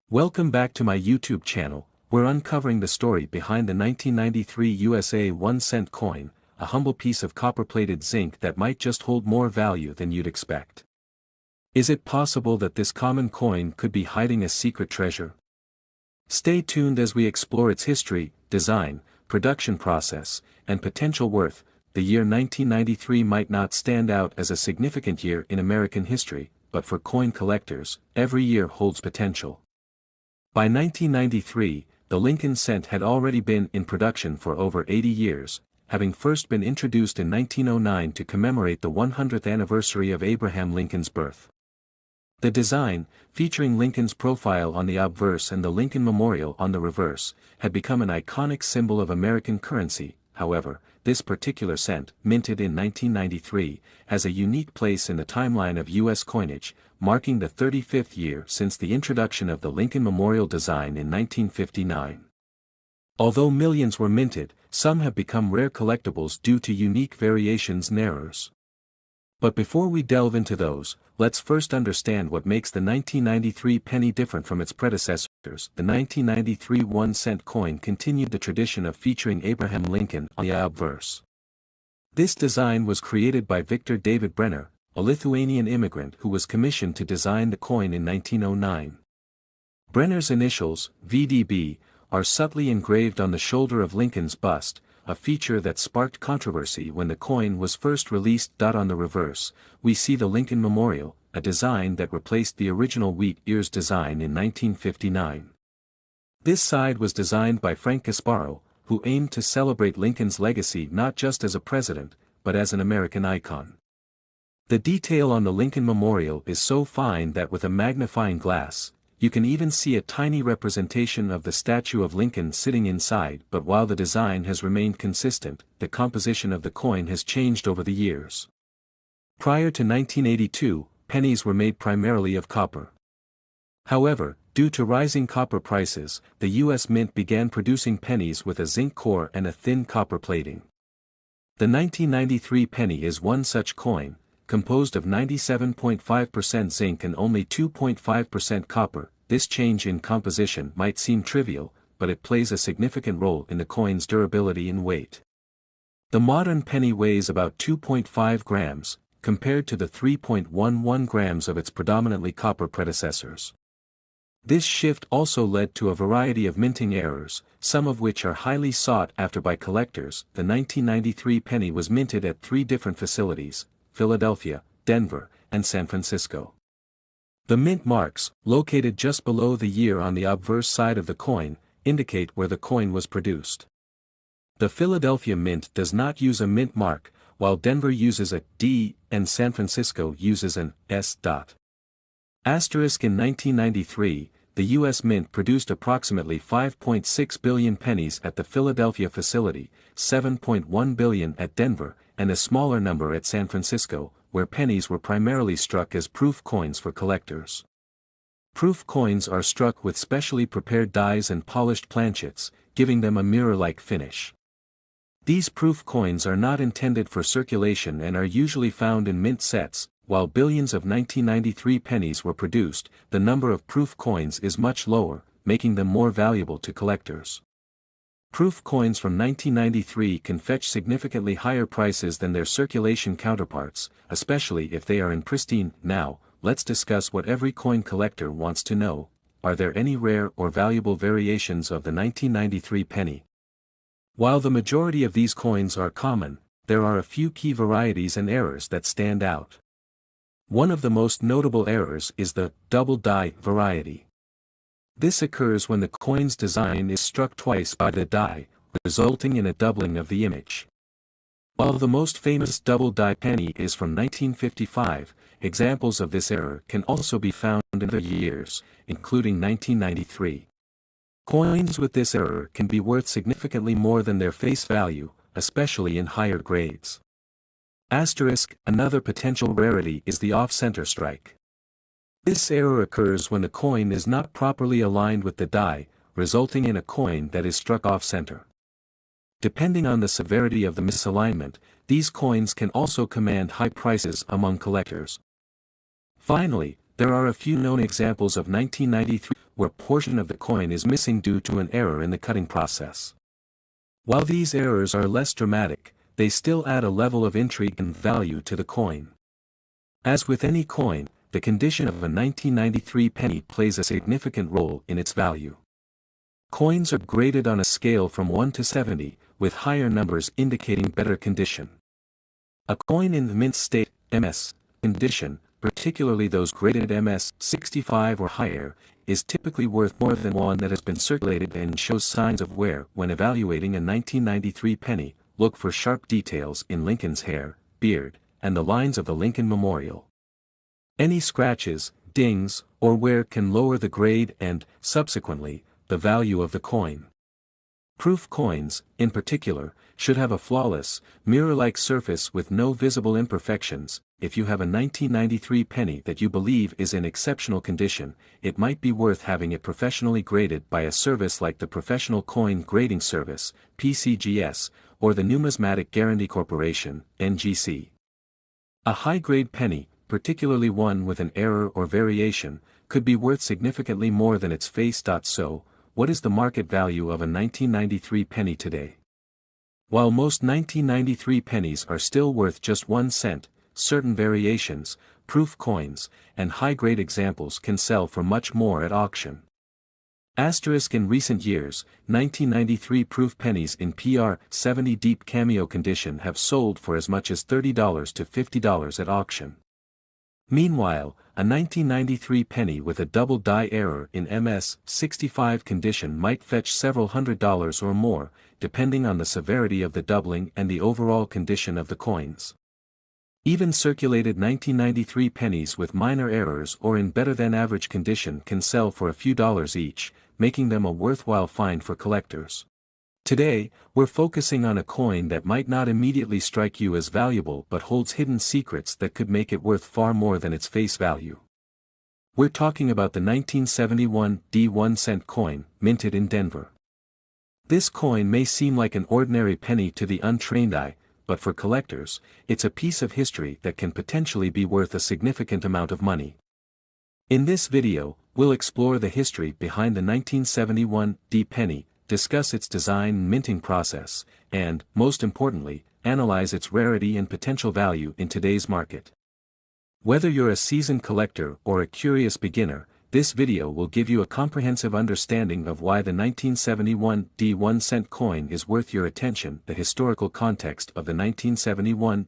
Welcome back to my YouTube channel. We're uncovering the story behind the 1993 USA 1-cent coin, a humble piece of copper-plated zinc that might just hold more value than you'd expect. Is it possible that this common coin could be hiding a secret treasure? Stay tuned as we explore its history, design, production process, and potential worth. The year 1993 might not stand out as a significant year in American history, but for coin collectors, every year holds potential. By 1993, the Lincoln cent had already been in production for over 80 years, having first been introduced in 1909 to commemorate the 100th anniversary of Abraham Lincoln's birth. The design, featuring Lincoln's profile on the obverse and the Lincoln Memorial on the reverse, had become an iconic symbol of American currency. However, this particular cent, minted in 1993, has a unique place in the timeline of U.S. coinage, marking the 35th year since the introduction of the Lincoln Memorial design in 1959. Although millions were minted, some have become rare collectibles due to unique variations and errors. But before we delve into those, let's first understand what makes the 1993 penny different from its predecessors. The 1993 1-cent coin continued the tradition of featuring Abraham Lincoln on the obverse. This design was created by Victor David Brenner, a Lithuanian immigrant who was commissioned to design the coin in 1909. Brenner's initials, VDB, are subtly engraved on the shoulder of Lincoln's bust, a feature that sparked controversy when the coin was first released. On the reverse, we see the Lincoln Memorial, a design that replaced the original wheat ears design in 1959. This side was designed by Frank Casparo, who aimed to celebrate Lincoln's legacy not just as a president, but as an American icon. The detail on the Lincoln Memorial is so fine that with a magnifying glass, you can even see a tiny representation of the statue of Lincoln sitting inside. But while the design has remained consistent, the composition of the coin has changed over the years. Prior to 1982, pennies were made primarily of copper. However, due to rising copper prices, the U.S. Mint began producing pennies with a zinc core and a thin copper plating. The 1993 penny is one such coin, composed of 97.5% zinc and only 2.5% copper. This change in composition might seem trivial, but it plays a significant role in the coin's durability and weight. The modern penny weighs about 2.5 grams, compared to the 3.11 grams of its predominantly copper predecessors. This shift also led to a variety of minting errors, some of which are highly sought after by collectors. The 1993 penny was minted at 3 different facilities: Philadelphia, Denver, and San Francisco. The mint marks, located just below the year on the obverse side of the coin, indicate where the coin was produced. The Philadelphia Mint does not use a mint mark, while Denver uses a D and San Francisco uses an S. Asterisk. In 1993, the U.S. Mint produced approximately 5.6 billion pennies at the Philadelphia facility, 7.1 billion at Denver, and a smaller number at San Francisco, where pennies were primarily struck as proof coins for collectors. Proof coins are struck with specially prepared dies and polished planchets, giving them a mirror-like finish. These proof coins are not intended for circulation and are usually found in mint sets. While billions of 1993 pennies were produced, the number of proof coins is much lower, making them more valuable to collectors. Proof coins from 1993 can fetch significantly higher prices than their circulation counterparts, especially if they are in pristine. Now, let's discuss what every coin collector wants to know: are there any rare or valuable variations of the 1993 penny? While the majority of these coins are common, there are a few key varieties and errors that stand out. One of the most notable errors is the double die variety. This occurs when the coin's design is struck twice by the die, resulting in a doubling of the image. While the most famous double die penny is from 1955, examples of this error can also be found in other years, including 1993. Coins with this error can be worth significantly more than their face value, especially in higher grades. Asterisk. Another potential rarity is the off-center strike. This error occurs when the coin is not properly aligned with the die, resulting in a coin that is struck off-center. Depending on the severity of the misalignment, these coins can also command high prices among collectors. Finally, There are a few known examples of 1993 where a portion of the coin is missing due to an error in the cutting process. While these errors are less dramatic, they still add a level of intrigue and value to the coin. As with any coin, the condition of a 1993 penny plays a significant role in its value. Coins are graded on a scale from 1 to 70, with higher numbers indicating better condition. A coin in the mint state, MS, condition, particularly those graded MS 65 or higher, is typically worth more than one that has been circulated and shows signs of wear. When evaluating a 1993 penny, look for sharp details in Lincoln's hair, beard, and the lines of the Lincoln Memorial. Any scratches, dings, or wear can lower the grade and, subsequently, the value of the coin. Proof coins, in particular, should have a flawless, mirror-like surface with no visible imperfections. If you have a 1993 penny that you believe is in exceptional condition, it might be worth having it professionally graded by a service like the Professional Coin Grading Service, PCGS, or the Numismatic Guarantee Corporation, NGC. A high-grade penny, particularly one with an error or variation, could be worth significantly more than its face. So, what is the market value of a 1993 penny today? While most 1993 pennies are still worth just 1 cent, certain variations, proof coins, and high-grade examples can sell for much more at auction. In recent years, 1993 proof pennies in PR 70 deep cameo condition have sold for as much as $30 to $50 at auction. Meanwhile, a 1993 penny with a double die error in MS 65 condition might fetch several $100s or more, depending on the severity of the doubling and the overall condition of the coins. Even circulated 1993 pennies with minor errors or in better-than-average condition can sell for a few dollars each, making them a worthwhile find for collectors. Today, we're focusing on a coin that might not immediately strike you as valuable but holds hidden secrets that could make it worth far more than its face value. We're talking about the 1971 D 1-cent coin, minted in Denver. This coin may seem like an ordinary penny to the untrained eye, but for collectors, it's a piece of history that can potentially be worth a significant amount of money. In this video, we'll explore the history behind the 1971 D penny, discuss its design and minting process, and, most importantly, analyze its rarity and potential value in today's market. Whether you're a seasoned collector or a curious beginner, this video will give you a comprehensive understanding of why the 1971 D 1-cent coin is worth your attention. The historical context of the 1971